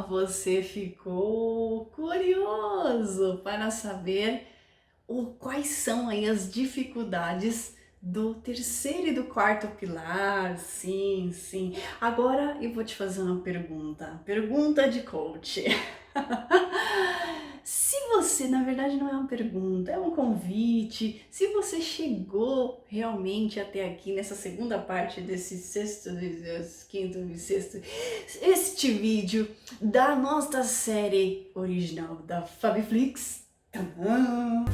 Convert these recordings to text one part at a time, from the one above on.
Você ficou curioso para saber quais são aí as dificuldades do terceiro e do quarto pilar? Sim, sim. Agora eu vou te fazer uma pergunta de coach. Se você, na verdade não é uma pergunta, é um convite, se você chegou realmente até aqui nessa segunda parte desse sexto, quinto e sexto, este vídeo da nossa série original da Fabiflix, tadã!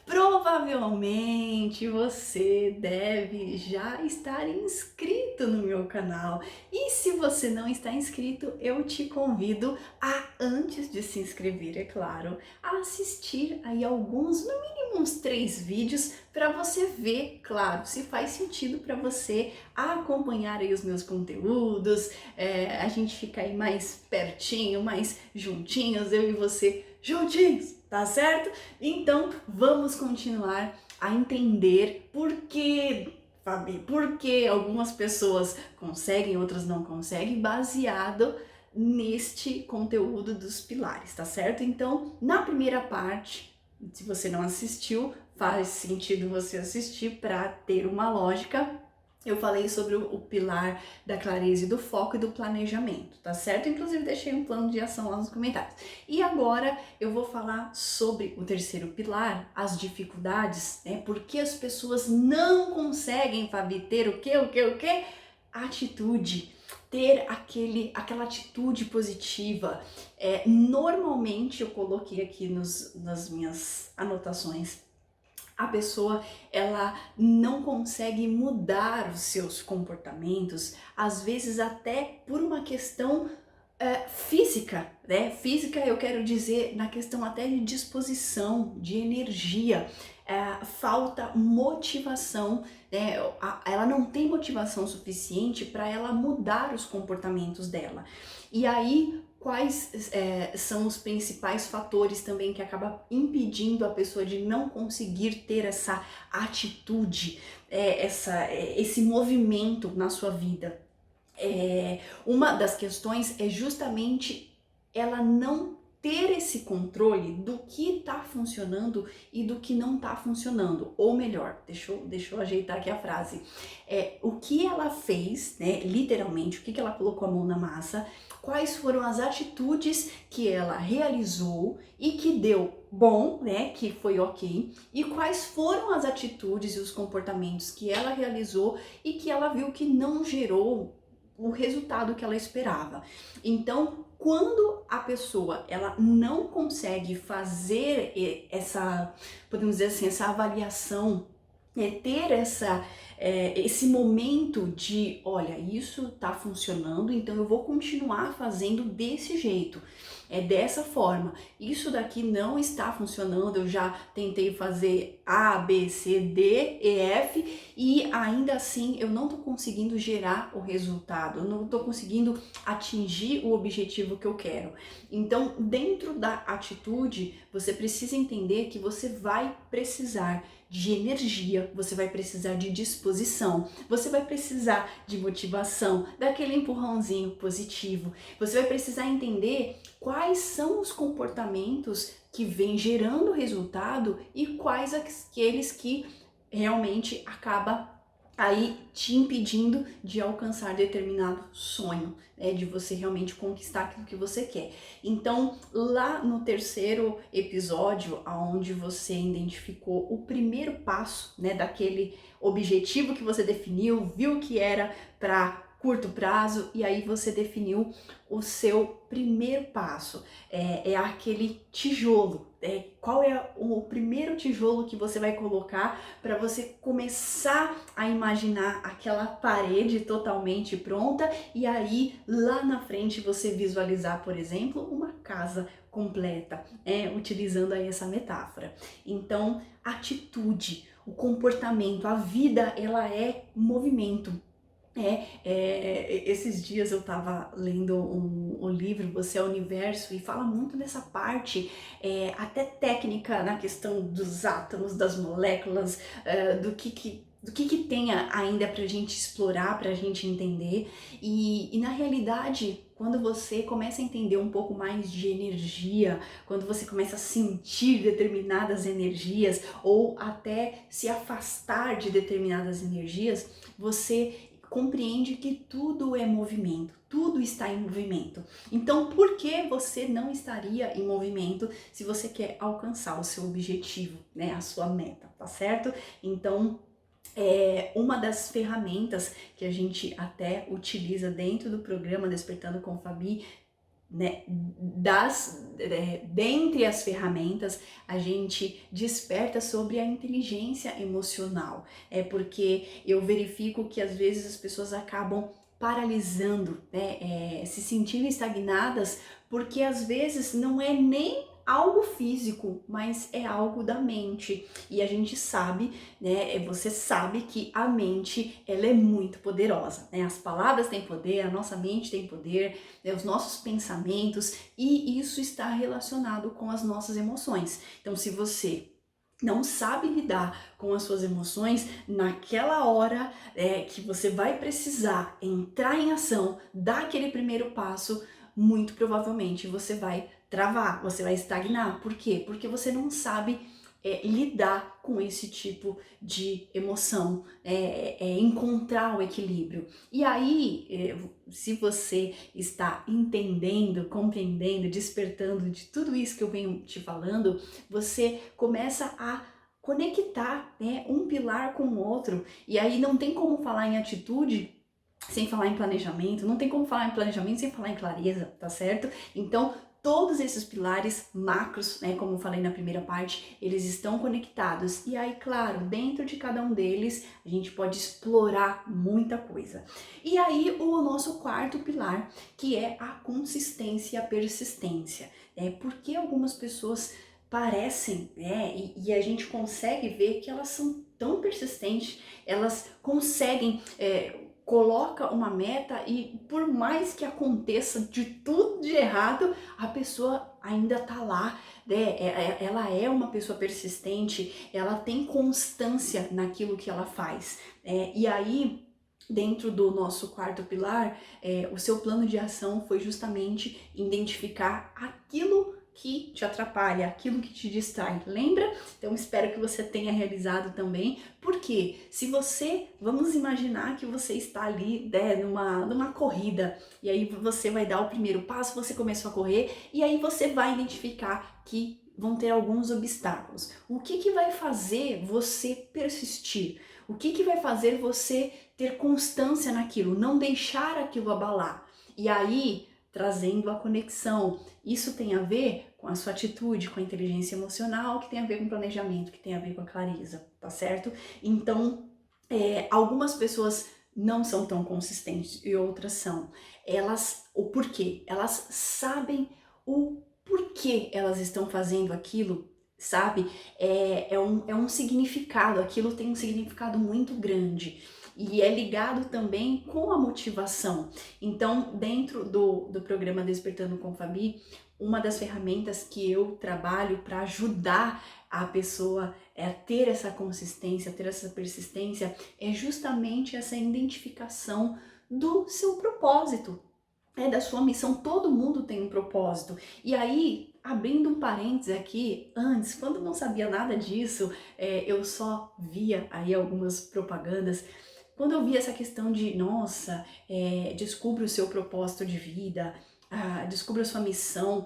Provavelmente você deve já estar inscrito no meu canal. E se você não está inscrito, eu te convido a, antes de se inscrever, é claro, a assistir aí alguns, no mínimo uns 3 vídeos, para você ver, claro, se faz sentido para você acompanhar aí os meus conteúdos, a gente fica aí mais pertinho, mais juntinhos, eu e você juntinhos, tá certo? Então, vamos continuar a entender por que, Fabi, por que algumas pessoas conseguem, outras não conseguem, baseado neste conteúdo dos pilares, tá certo? Então, na primeira parte, se você não assistiu, faz sentido você assistir para ter uma lógica. Eu falei sobre o pilar da clareza e do foco e do planejamento, tá certo? Inclusive deixei um plano de ação lá nos comentários. E agora eu vou falar sobre o terceiro pilar, as dificuldades, né? Por que as pessoas não conseguem, Fabi, ter o quê? Atitude. Ter aquela atitude positiva. Normalmente eu coloquei aqui nas minhas anotações, a pessoa ela não consegue mudar os seus comportamentos, às vezes até por uma questão física, né? Física eu quero dizer na questão até de disposição, de energia, falta motivação, né? Ela não tem motivação suficiente para ela mudar os comportamentos dela. E aí, quais são os principais fatores também que acabam impedindo a pessoa de não conseguir ter essa atitude, esse movimento na sua vida? Uma das questões é justamente ela não ter esse controle do que está funcionando e do que não está funcionando. Ou melhor, deixa eu ajeitar aqui a frase. O que ela fez, né, literalmente, o que ela colocou a mão na massa, quais foram as atitudes que ela realizou e que deu bom, né, que foi ok, e quais foram as atitudes e os comportamentos que ela realizou e que ela viu que não gerou o resultado que ela esperava. Então, quando a pessoa ela não consegue fazer essa, podemos dizer assim, essa avaliação, ter esse momento de, olha, isso tá funcionando, então eu vou continuar fazendo desse jeito, dessa forma. Isso daqui não está funcionando, eu já tentei fazer A, B, C, D, E, F e ainda assim eu não tô conseguindo gerar o resultado, eu não tô conseguindo atingir o objetivo que eu quero. Então, dentro da atitude, você precisa entender que você vai precisar de energia, você vai precisar de disposição, você vai precisar de motivação, daquele empurrãozinho positivo, você vai precisar entender quais são os comportamentos que vêm gerando resultado e quais aqueles que realmente acaba aí te impedindo de alcançar determinado sonho, né, de você realmente conquistar aquilo que você quer. Então, lá no terceiro episódio, onde você identificou o primeiro passo, né, daquele objetivo que você definiu, viu que era para curto prazo e aí você definiu o seu primeiro passo, aquele tijolo. Qual é o primeiro tijolo que você vai colocar para você começar a imaginar aquela parede totalmente pronta e aí lá na frente você visualizar, por exemplo, uma casa completa, utilizando aí essa metáfora. Então, atitude, o comportamento, a vida, ela é movimento. Esses dias eu estava lendo um livro, Você é o Universo, e fala muito dessa parte, até técnica na questão dos átomos, das moléculas, do que tem ainda pra gente explorar, pra gente entender. E na realidade, quando você começa a entender um pouco mais de energia, quando você começa a sentir determinadas energias ou até se afastar de determinadas energias, você compreende que tudo é movimento, tudo está em movimento. Então, por que você não estaria em movimento se você quer alcançar o seu objetivo, né, a sua meta, tá certo? Então, uma das ferramentas que a gente até utiliza dentro do programa Despertando com Fabi, né, dentre as ferramentas, a gente desperta sobre a inteligência emocional. É porque eu verifico que às vezes as pessoas acabam paralisando, né, se sentindo estagnadas, porque às vezes não é nem algo físico, mas é algo da mente. E a gente sabe, né, você sabe que a mente, ela é muito poderosa, né? As palavras têm poder, a nossa mente tem poder, né, os nossos pensamentos, e isso está relacionado com as nossas emoções. Então, se você não sabe lidar com as suas emoções, naquela hora que você vai precisar entrar em ação, dar aquele primeiro passo, muito provavelmente você vai travar, você vai estagnar. Por quê? Porque você não sabe lidar com esse tipo de emoção, encontrar o equilíbrio. E aí, se você está entendendo, compreendendo, despertando de tudo isso que eu venho te falando, você começa a conectar, né, um pilar com o outro. E aí não tem como falar em atitude sem falar em planejamento, não tem como falar em planejamento sem falar em clareza, tá certo? Então, todos esses pilares macros, né, como eu falei na primeira parte, eles estão conectados. E aí, claro, dentro de cada um deles, a gente pode explorar muita coisa. E aí, o nosso quarto pilar, que é a consistência e a persistência. Porque algumas pessoas parecem, né, e a gente consegue ver que elas são tão persistentes, elas conseguem coloca uma meta e por mais que aconteça de tudo de errado, a pessoa ainda tá lá, né? Ela é uma pessoa persistente, ela tem constância naquilo que ela faz. E aí, dentro do nosso quarto pilar, o seu plano de ação foi justamente identificar aquilo que te atrapalha, aquilo que te distrai, lembra? Então espero que você tenha realizado também, porque se você, vamos imaginar que você está ali, né, numa corrida, e aí você vai dar o primeiro passo, você começou a correr, e aí você vai identificar que vão ter alguns obstáculos. O que vai fazer você persistir? O que vai fazer você ter constância naquilo, não deixar aquilo abalar? E aí, trazendo a conexão. Isso tem a ver com a sua atitude, com a inteligência emocional, que tem a ver com planejamento, que tem a ver com a clareza, tá certo? Então, algumas pessoas não são tão consistentes e outras são. O porquê? Elas sabem o porquê elas estão fazendo aquilo, sabe? É um significado, aquilo tem um significado muito grande. E é ligado também com a motivação. Então, dentro do programa Despertando com Fabi, uma das ferramentas que eu trabalho para ajudar a pessoa a ter essa consistência, ter essa persistência, é justamente essa identificação do seu propósito, da sua missão. Todo mundo tem um propósito. E aí, abrindo um parênteses aqui, antes, quando eu não sabia nada disso, eu só via aí algumas propagandas. Quando eu vi essa questão de, nossa, descubra o seu propósito de vida, descubra a sua missão,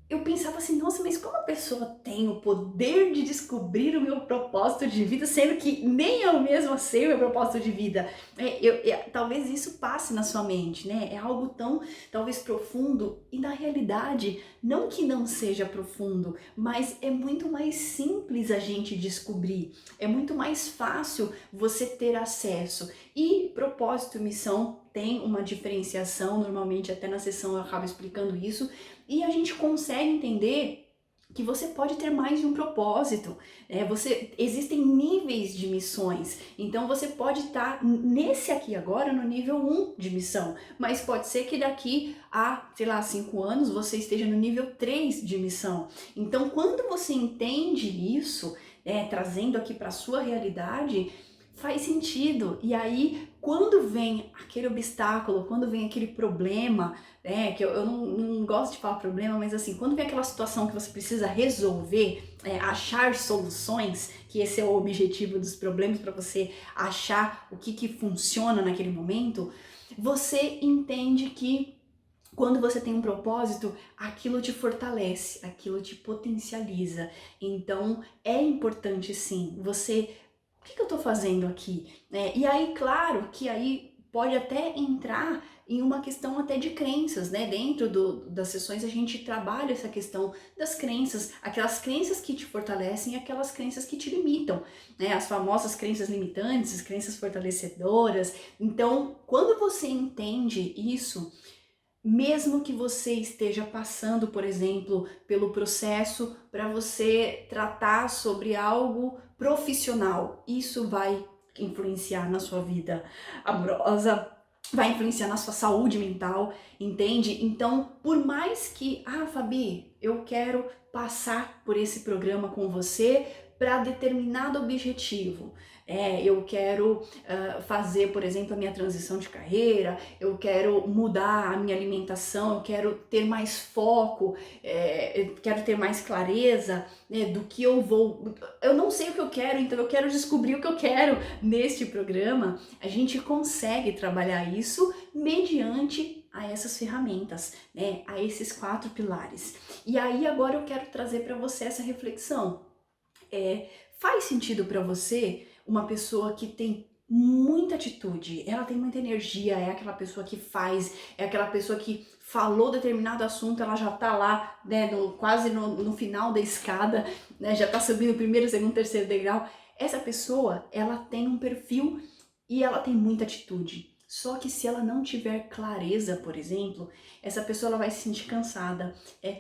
eu pensava assim, nossa, mas como a pessoa tem o poder de descobrir o meu propósito de vida, sendo que nem eu mesma sei o meu propósito de vida? Talvez isso passe na sua mente, né? É algo tão, talvez, profundo, e na realidade, não que não seja profundo, mas é muito mais simples a gente descobrir, é muito mais fácil você ter acesso. E propósito e missão tem uma diferenciação, normalmente até na sessão eu acabo explicando isso, e a gente consegue entender que você pode ter mais de um propósito, existem níveis de missões, então você pode estar nesse aqui agora no nível 1 de missão, mas pode ser que daqui a, 5 anos você esteja no nível 3 de missão. Então, quando você entende isso, trazendo aqui para a sua realidade, faz sentido. E aí, quando vem aquele obstáculo, quando vem aquele problema, que eu não gosto de falar problema, mas assim, quando vem aquela situação que você precisa resolver, achar soluções, que esse é o objetivo dos problemas, para você achar o que funciona naquele momento, você entende que quando você tem um propósito, aquilo te fortalece, aquilo te potencializa. Então, é importante sim, você, o que eu tô fazendo aqui? E aí, claro, que aí pode até entrar em uma questão até de crenças, né? Dentro das sessões a gente trabalha essa questão das crenças, aquelas crenças que te fortalecem e aquelas crenças que te limitam, né? As famosas crenças limitantes, as crenças fortalecedoras. Então, quando você entende isso, mesmo que você esteja passando, por exemplo, pelo processo para você tratar sobre algo profissional, isso vai influenciar na sua vida amorosa, vai influenciar na sua saúde mental, entende? Então, por mais que, Fabi, eu quero passar por esse programa com você para determinado objetivo. Eu quero fazer, por exemplo, a minha transição de carreira, eu quero mudar a minha alimentação, eu quero ter mais foco, eu quero ter mais clareza, né, do que eu vou. Eu não sei o que eu quero, então eu quero descobrir o que eu quero neste programa. A gente consegue trabalhar isso mediante a essas ferramentas, né, a esses 4 pilares. E aí agora eu quero trazer para você essa reflexão. Faz sentido para você uma pessoa que tem muita atitude, ela tem muita energia, é aquela pessoa que faz, é aquela pessoa que falou determinado assunto, ela já tá lá, né, quase no final da escada, né, já tá subindo o primeiro, segundo, terceiro degrau. Essa pessoa, ela tem um perfil e ela tem muita atitude. Só que se ela não tiver clareza, por exemplo, essa pessoa ela vai se sentir cansada,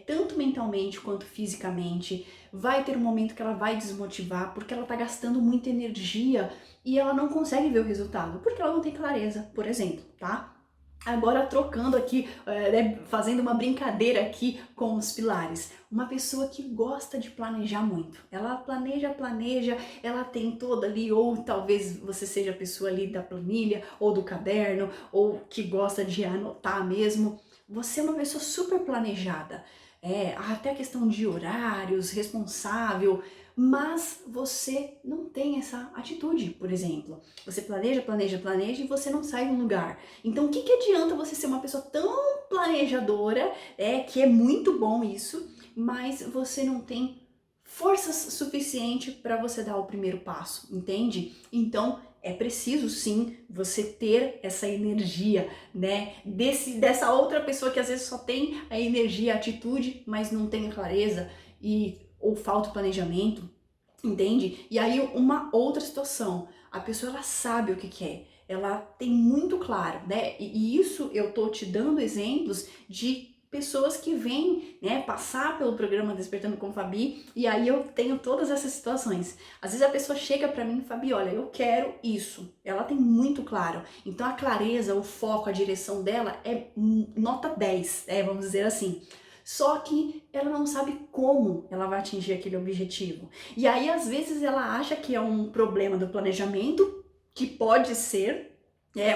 tanto mentalmente quanto fisicamente. Vai ter um momento que ela vai desmotivar porque ela tá gastando muita energia e ela não consegue ver o resultado, porque ela não tem clareza, por exemplo, tá? Agora trocando aqui, fazendo uma brincadeira aqui com os pilares. Uma pessoa que gosta de planejar muito. Ela planeja, ela tem toda ali, ou talvez você seja a pessoa ali da planilha, ou do caderno, ou que gosta de anotar mesmo. Você é uma pessoa super planejada. Até a questão de horários, responsável, mas você não tem essa atitude, por exemplo. Você planeja e você não sai do lugar. Então, o que adianta você ser uma pessoa tão planejadora, que é muito bom isso, mas você não tem forças suficiente para você dar o primeiro passo, entende? Então, é preciso sim você ter essa energia, né? Dessa outra pessoa que às vezes só tem a energia, a atitude, mas não tem a clareza ou falta o planejamento, entende? E aí uma outra situação, a pessoa ela sabe o que quer, ela tem muito claro, né? E isso eu tô te dando exemplos de pessoas que vêm, né, passar pelo programa Despertando com Fabi, e aí eu tenho todas essas situações. Às vezes a pessoa chega para mim, Fabi, olha, eu quero isso. Ela tem muito claro. Então a clareza, o foco, a direção dela é nota 10, vamos dizer assim. Só que ela não sabe como ela vai atingir aquele objetivo. E aí, às vezes, ela acha que é um problema do planejamento, que pode ser,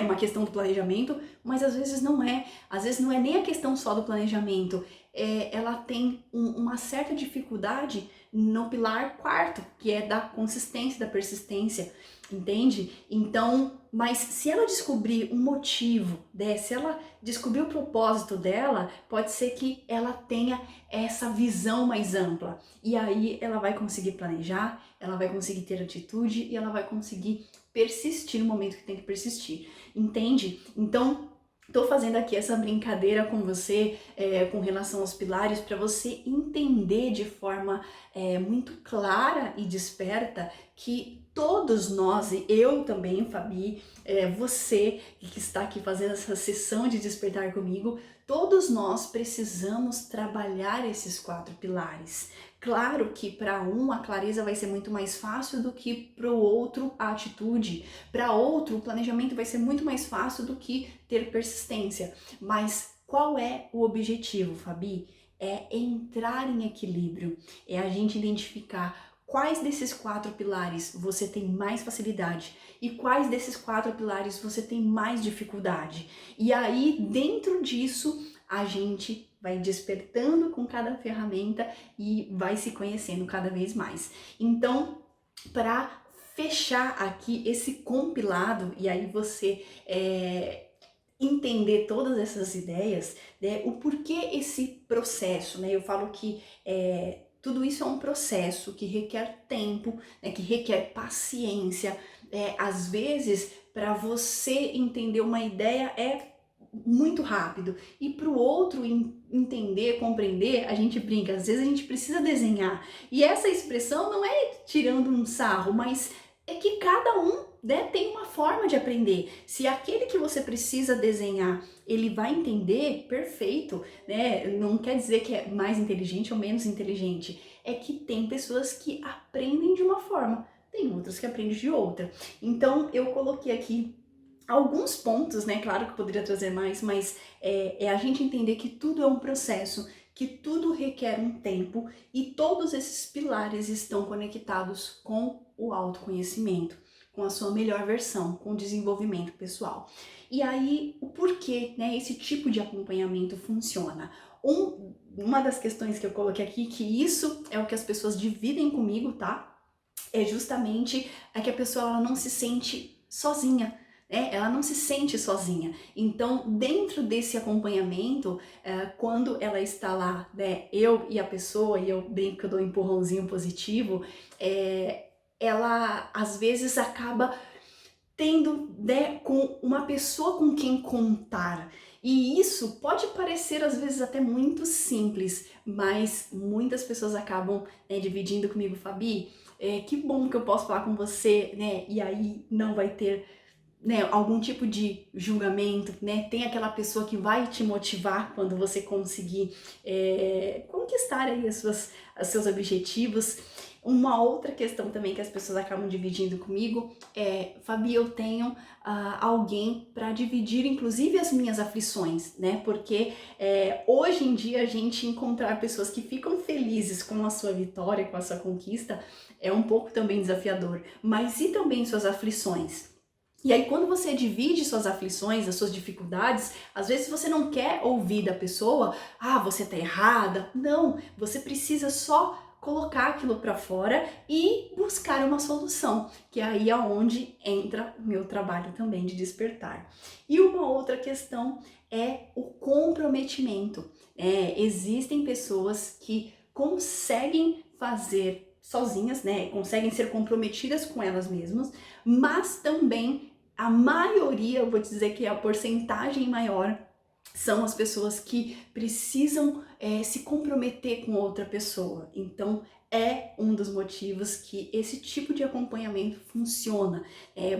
uma questão do planejamento, mas às vezes não é. Às vezes não é nem a questão só do planejamento. Ela tem uma certa dificuldade no pilar 4, que é da consistência, da persistência, entende? Então, mas se ela descobrir um motivo, se ela descobrir o propósito dela, pode ser que ela tenha essa visão mais ampla. E aí ela vai conseguir planejar, ela vai conseguir ter atitude e ela vai conseguir persistir no momento que tem que persistir, entende? Então, tô fazendo aqui essa brincadeira com você, com relação aos pilares, para você entender de forma muito clara e desperta que todos nós, e eu também, Fabi, você que está aqui fazendo essa sessão de despertar comigo, todos nós precisamos trabalhar esses 4 pilares. Claro que para um a clareza vai ser muito mais fácil do que para o outro a atitude. Para outro, o planejamento vai ser muito mais fácil do que ter persistência. Mas qual é o objetivo, Fabi? É entrar em equilíbrio, é a gente identificar quais desses 4 pilares você tem mais facilidade e quais desses 4 pilares você tem mais dificuldade. E aí, dentro disso, a gente vai despertando com cada ferramenta e vai se conhecendo cada vez mais. Então, para fechar aqui esse compilado, e aí você entender todas essas ideias, né, o porquê esse processo, né? Eu falo que tudo isso é um processo que requer tempo, né, que requer paciência. Às vezes, para você entender uma ideia é muito rápido, e para o outro entender, compreender, a gente brinca, às vezes a gente precisa desenhar. E essa expressão não é tirando um sarro, mas é que cada um, né, tem uma forma de aprender. Se aquele que você precisa desenhar, ele vai entender, perfeito, né? Não quer dizer que é mais inteligente ou menos inteligente. É que tem pessoas que aprendem de uma forma, tem outras que aprendem de outra. Então, eu coloquei aqui alguns pontos, né? Claro que eu poderia trazer mais, mas é a gente entender que tudo é um processo, que tudo requer um tempo e todos esses pilares estão conectados com o autoconhecimento, com a sua melhor versão, com o desenvolvimento pessoal. E aí, o porquê, né, esse tipo de acompanhamento funciona? Uma das questões que eu coloquei aqui, que isso é o que as pessoas dividem comigo, tá? É justamente que a pessoa ela não se sente sozinha. Ela não se sente sozinha. Então, dentro desse acompanhamento, quando ela está lá, né, eu e a pessoa, e eu brinco que eu dou um empurrãozinho positivo, ela às vezes acaba tendo, né, com uma pessoa com quem contar. E isso pode parecer às vezes até muito simples, mas muitas pessoas acabam, né, dividindo comigo, Fabi, que bom que eu posso falar com você, né, e aí não vai ter, né, algum tipo de julgamento, né? Tem aquela pessoa que vai te motivar quando você conseguir conquistar aí os seus objetivos. Uma outra questão também que as pessoas acabam dividindo comigo é, Fabi, eu tenho alguém para dividir inclusive as minhas aflições, né? Porque hoje em dia a gente encontrar pessoas que ficam felizes com a sua vitória, com a sua conquista, é um pouco também desafiador. Mas e também suas aflições? E aí, quando você divide suas aflições, as suas dificuldades, às vezes você não quer ouvir da pessoa, você tá errada. Não, você precisa só colocar aquilo para fora e buscar uma solução, que é aí aonde entra o meu trabalho também de despertar. E uma outra questão é o comprometimento. Existem pessoas que conseguem fazer sozinhas, né? Conseguem ser comprometidas com elas mesmas, mas também a maioria, eu vou dizer que a porcentagem maior, são as pessoas que precisam se comprometer com outra pessoa. Então, é um dos motivos que esse tipo de acompanhamento funciona.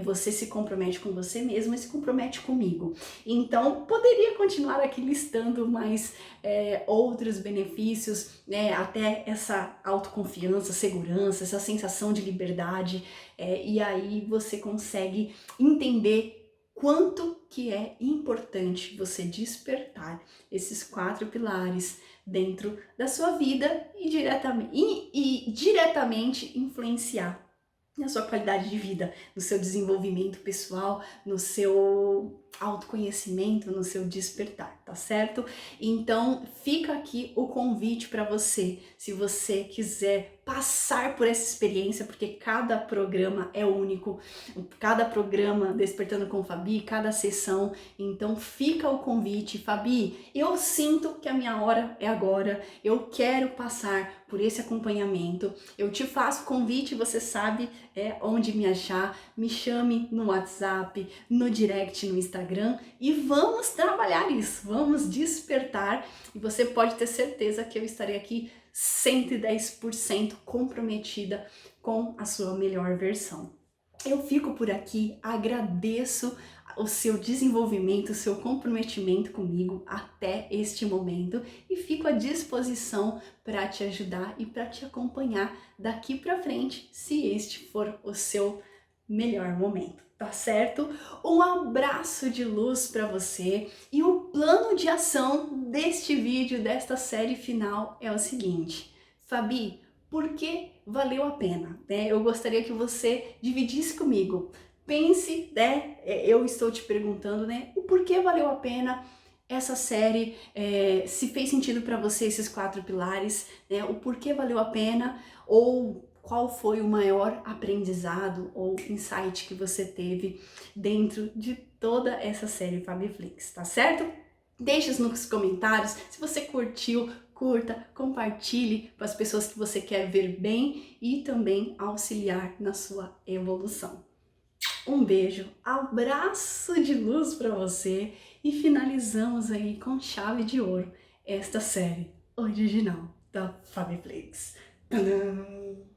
Você se compromete com você mesmo e se compromete comigo. Então, poderia continuar aqui listando mais outros benefícios, né? Até essa autoconfiança, segurança, essa sensação de liberdade. E aí você consegue entender quanto que é importante você despertar esses 4 pilares dentro da sua vida e diretamente influenciar na sua qualidade de vida, no seu desenvolvimento pessoal, no seu autoconhecimento, no seu despertar, tá certo? Então fica aqui o convite para você, se você quiser passar por essa experiência, porque cada programa é único, cada programa Despertando com Fabi, cada sessão, então fica o convite, Fabi, eu sinto que a minha hora é agora, eu quero passar por esse acompanhamento, eu te faço convite, você sabe onde me achar, me chame no WhatsApp, no direct no Instagram e vamos trabalhar isso, vamos despertar e você pode ter certeza que eu estarei aqui 110% comprometida com a sua melhor versão. Eu fico por aqui, agradeço o seu desenvolvimento, o seu comprometimento comigo até este momento e fico à disposição para te ajudar e para te acompanhar daqui para frente, se este for o seu melhor momento, tá certo? Um abraço de luz para você e o plano de ação deste vídeo, desta série final é o seguinte: Fabi, por que valeu a pena, né? Eu gostaria que você dividisse comigo. Pense, né? Eu estou te perguntando, né? O porquê valeu a pena essa série, se fez sentido para você esses 4 pilares, né? O porquê valeu a pena ou qual foi o maior aprendizado ou insight que você teve dentro de toda essa série Fabiflix, tá certo? Deixe nos comentários se você curtiu, curta, compartilhe com as pessoas que você quer ver bem e também auxiliar na sua evolução. Um beijo, abraço de luz para você e finalizamos aí com chave de ouro esta série original da Fabiflix. Tadã!